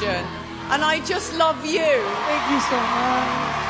And I just love you. Thank you so much.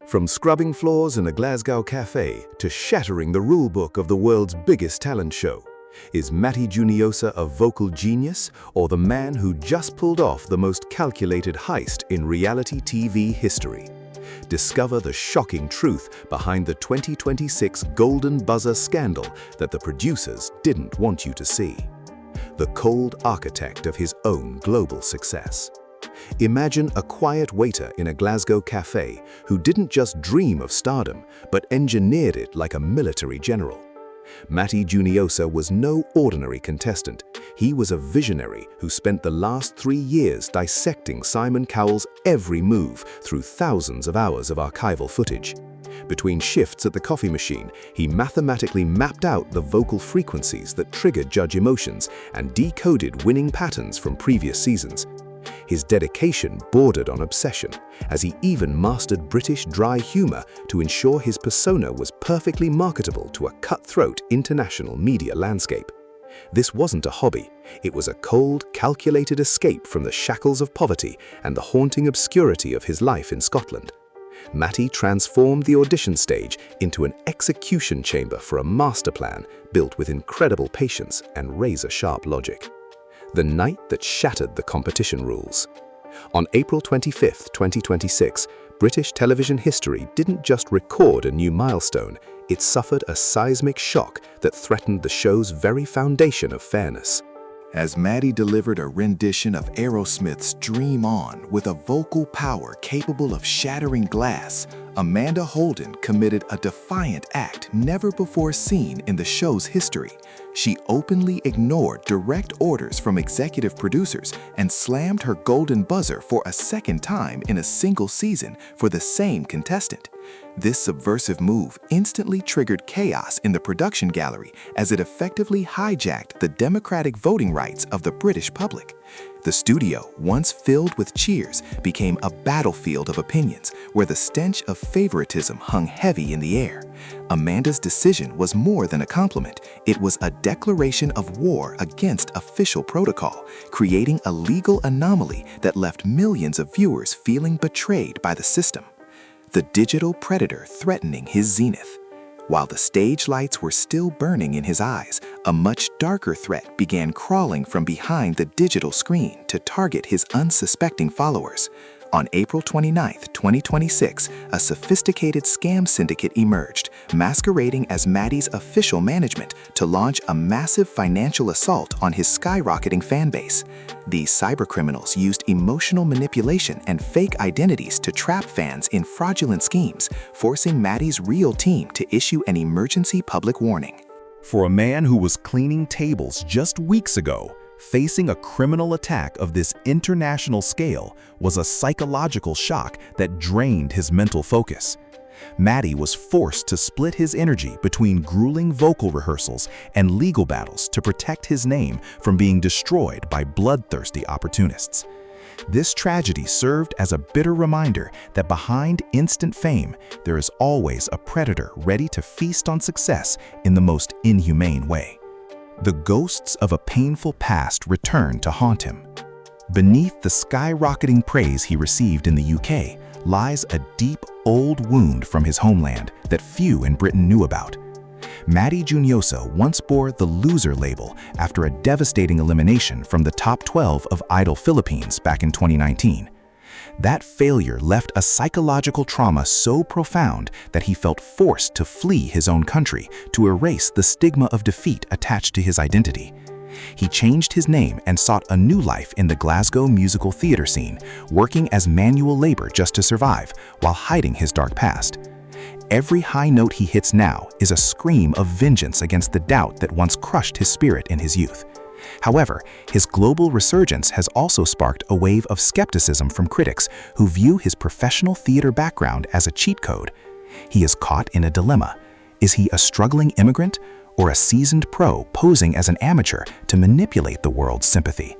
From scrubbing floors in a Glasgow cafe to shattering the rulebook of the world's biggest talent show, is Matty Juniosa a vocal genius or the man who just pulled off the most calculated heist in reality TV history? Discover the shocking truth behind the 2026 Golden Buzzer scandal that the producers didn't want you to see. The cold architect of his own global success. Imagine a quiet waiter in a Glasgow cafe who didn't just dream of stardom, but engineered it like a military general. Matty Juniosa was no ordinary contestant. He was a visionary who spent the last 3 years dissecting Simon Cowell's every move through thousands of hours of archival footage. Between shifts at the coffee machine, he mathematically mapped out the vocal frequencies that triggered judge emotions and decoded winning patterns from previous seasons. His dedication bordered on obsession, as he even mastered British dry humor to ensure his persona was perfectly marketable to a cutthroat international media landscape. This wasn't a hobby, it was a cold, calculated escape from the shackles of poverty and the haunting obscurity of his life in Scotland. Matty transformed the audition stage into an execution chamber for a master plan built with incredible patience and razor-sharp logic. The night that shattered the competition rules. On April 25, 2026, British television history didn't just record a new milestone, it suffered a seismic shock that threatened the show's very foundation of fairness. As Matty delivered a rendition of Aerosmith's Dream On with a vocal power capable of shattering glass, Amanda Holden committed a defiant act never before seen in the show's history. She openly ignored direct orders from executive producers and slammed her golden buzzer for a second time in a single season for the same contestant. This subversive move instantly triggered chaos in the production gallery as it effectively hijacked the democratic voting rights of the British public. The studio, once filled with cheers, became a battlefield of opinions where the stench of favoritism hung heavy in the air. Amanda's decision was more than a compliment. It was a declaration of war against official protocol, creating a legal anomaly that left millions of viewers feeling betrayed by the system. The digital predator threatening his zenith. While the stage lights were still burning in his eyes, a much darker threat began crawling from behind the digital screen to target his unsuspecting followers. On April 29, 2026, a sophisticated scam syndicate emerged, masquerading as Matty's official management to launch a massive financial assault on his skyrocketing fanbase. These cybercriminals used emotional manipulation and fake identities to trap fans in fraudulent schemes, forcing Matty's real team to issue an emergency public warning. For a man who was cleaning tables just weeks ago, facing a criminal attack of this international scale was a psychological shock that drained his mental focus. Matty was forced to split his energy between grueling vocal rehearsals and legal battles to protect his name from being destroyed by bloodthirsty opportunists. This tragedy served as a bitter reminder that behind instant fame, there is always a predator ready to feast on success in the most inhumane way. The ghosts of a painful past return to haunt him. Beneath the skyrocketing praise he received in the UK lies a deep, old wound from his homeland that few in Britain knew about. Matty Juniosa once bore the loser label after a devastating elimination from the top 12 of Idol Philippines back in 2019. That failure left a psychological trauma so profound that he felt forced to flee his own country to erase the stigma of defeat attached to his identity. He changed his name and sought a new life in the Glasgow musical theater scene, working as manual labor just to survive while hiding his dark past. Every high note he hits now is a scream of vengeance against the doubt that once crushed his spirit in his youth. However, his global resurgence has also sparked a wave of skepticism from critics who view his professional theater background as a cheat code. He is caught in a dilemma. Is he a struggling immigrant or a seasoned pro posing as an amateur to manipulate the world's sympathy?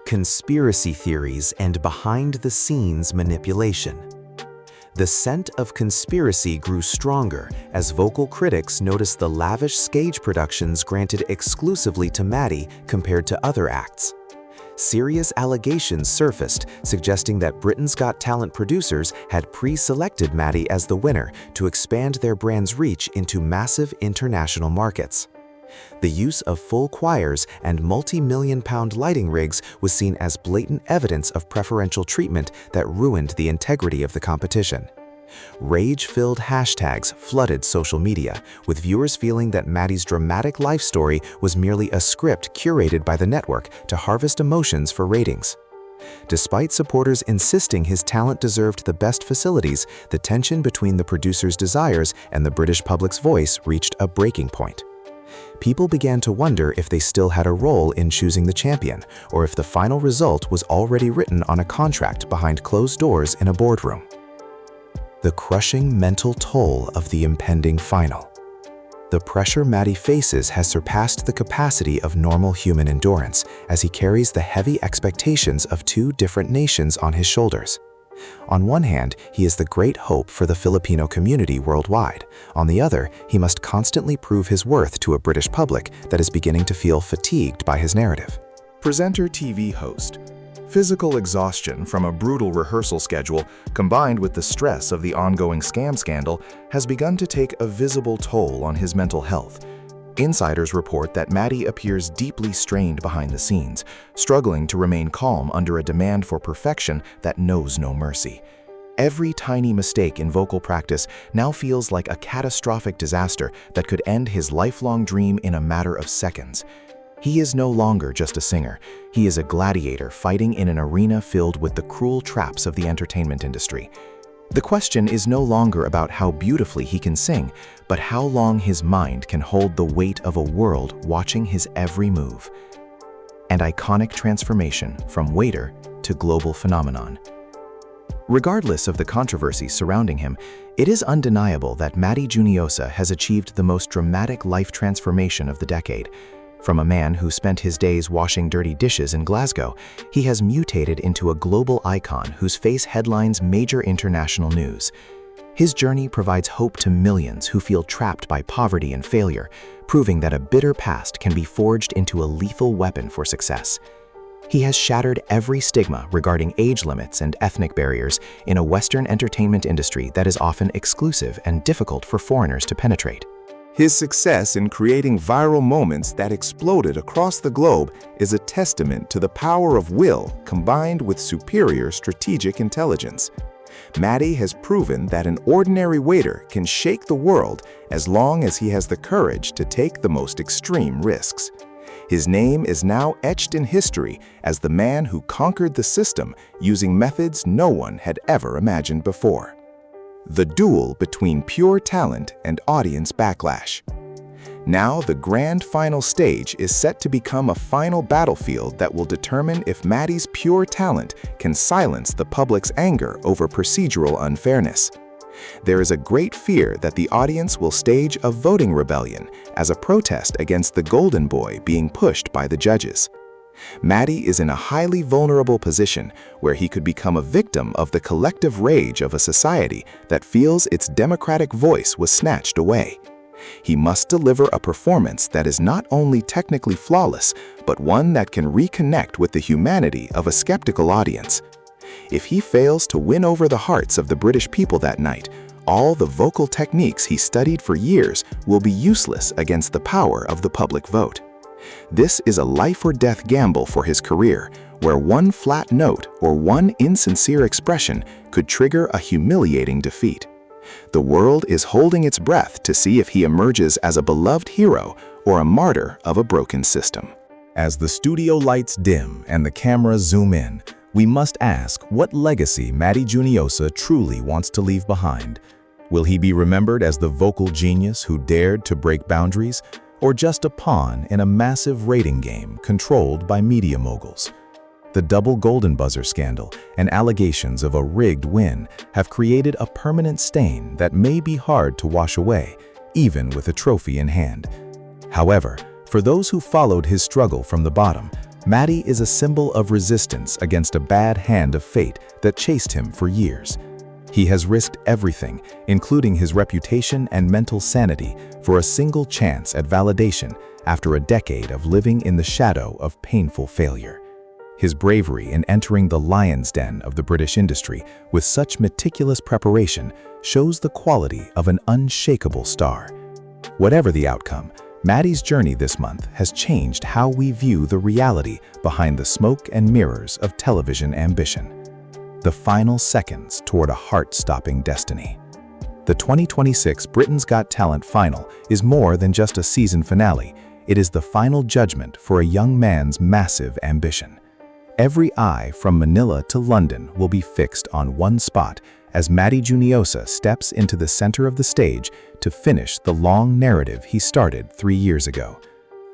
Conspiracy theories and behind-the-scenes manipulation. The scent of conspiracy grew stronger as vocal critics noticed the lavish stage productions granted exclusively to Matty compared to other acts. serious allegations surfaced suggesting that Britain's Got Talent producers had pre-selected Matty as the winner to expand their brand's reach into massive international markets. The use of full choirs and multi-million-pound lighting rigs was seen as blatant evidence of preferential treatment that ruined the integrity of the competition. Rage-filled hashtags flooded social media, with viewers feeling that Matty's dramatic life story was merely a script curated by the network to harvest emotions for ratings. Despite supporters insisting his talent deserved the best facilities, the tension between the producer's desires and the British public's voice reached a breaking point. People began to wonder if they still had a role in choosing the champion, or if the final result was already written on a contract behind closed doors in a boardroom. The crushing mental toll of the impending final. The pressure Matty faces has surpassed the capacity of normal human endurance as he carries the heavy expectations of two different nations on his shoulders. On one hand, he is the great hope for the Filipino community worldwide. On the other, he must constantly prove his worth to a British public that is beginning to feel fatigued by his narrative. Presenter, TV host. Physical exhaustion from a brutal rehearsal schedule, combined with the stress of the ongoing scam scandal, has begun to take a visible toll on his mental health. Insiders report that Matty appears deeply strained behind the scenes, struggling to remain calm under a demand for perfection that knows no mercy. Every tiny mistake in vocal practice now feels like a catastrophic disaster that could end his lifelong dream in a matter of seconds. He is no longer just a singer. He is a gladiator fighting in an arena filled with the cruel traps of the entertainment industry. The question is no longer about how beautifully he can sing, but how long his mind can hold the weight of a world watching his every move. An iconic transformation from waiter to global phenomenon. Regardless of the controversy surrounding him, it is undeniable that Matty Juniosa has achieved the most dramatic life transformation of the decade. From a man who spent his days washing dirty dishes in Glasgow, he has mutated into a global icon whose face headlines major international news. His journey provides hope to millions who feel trapped by poverty and failure, proving that a bitter past can be forged into a lethal weapon for success. He has shattered every stigma regarding age limits and ethnic barriers in a Western entertainment industry that is often exclusive and difficult for foreigners to penetrate. His success in creating viral moments that exploded across the globe is a testament to the power of will combined with superior strategic intelligence. Matty has proven that an ordinary waiter can shake the world as long as he has the courage to take the most extreme risks. His name is now etched in history as the man who conquered the system using methods no one had ever imagined before. The duel between pure talent and audience backlash. Now the grand final stage is set to become a final battlefield that will determine if Matty's pure talent can silence the public's anger over procedural unfairness. There is a great fear that the audience will stage a voting rebellion as a protest against the golden boy being pushed by the judges. Matty is in a highly vulnerable position where he could become a victim of the collective rage of a society that feels its democratic voice was snatched away. He must deliver a performance that is not only technically flawless, but one that can reconnect with the humanity of a skeptical audience. If he fails to win over the hearts of the British people that night, all the vocal techniques he studied for years will be useless against the power of the public vote. This is a life-or-death gamble for his career, where one flat note or one insincere expression could trigger a humiliating defeat. The world is holding its breath to see if he emerges as a beloved hero or a martyr of a broken system. As the studio lights dim and the cameras zoom in, we must ask what legacy Matty Juniosa truly wants to leave behind. Will he be remembered as the vocal genius who dared to break boundaries, or just a pawn in a massive rating game controlled by media moguls? The double golden buzzer scandal and allegations of a rigged win have created a permanent stain that may be hard to wash away, even with a trophy in hand. However, for those who followed his struggle from the bottom, Matty is a symbol of resistance against a bad hand of fate that chased him for years. He has risked everything, including his reputation and mental sanity, for a single chance at validation after a decade of living in the shadow of painful failure. His bravery in entering the lion's den of the British industry with such meticulous preparation shows the quality of an unshakable star. Whatever the outcome, Matty's journey this month has changed how we view the reality behind the smoke and mirrors of television ambition. The final seconds toward a heart-stopping destiny. The 2026 Britain's Got Talent final is more than just a season finale. It is the final judgment for a young man's massive ambition. Every eye from Manila to London will be fixed on one spot as Matty Juniosa steps into the center of the stage to finish the long narrative he started 3 years ago.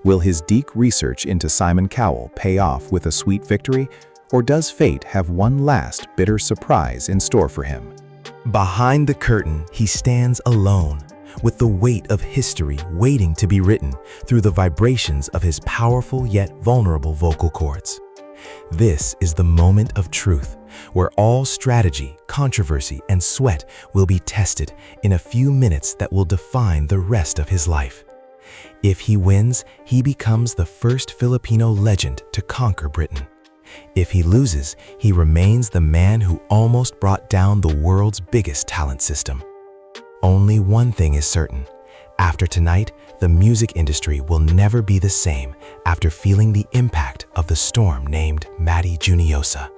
Will his deep research into Simon Cowell pay off with a sweet victory, or does fate have one last bitter surprise in store for him? Behind the curtain, he stands alone, with the weight of history waiting to be written through the vibrations of his powerful yet vulnerable vocal cords. This is the moment of truth, where all strategy, controversy, and sweat will be tested in a few minutes that will define the rest of his life. If he wins, he becomes the first Filipino legend to conquer Britain. If he loses, he remains the man who almost brought down the world's biggest talent system. Only one thing is certain. After tonight, the music industry will never be the same after feeling the impact of the storm named Matty Juniosa.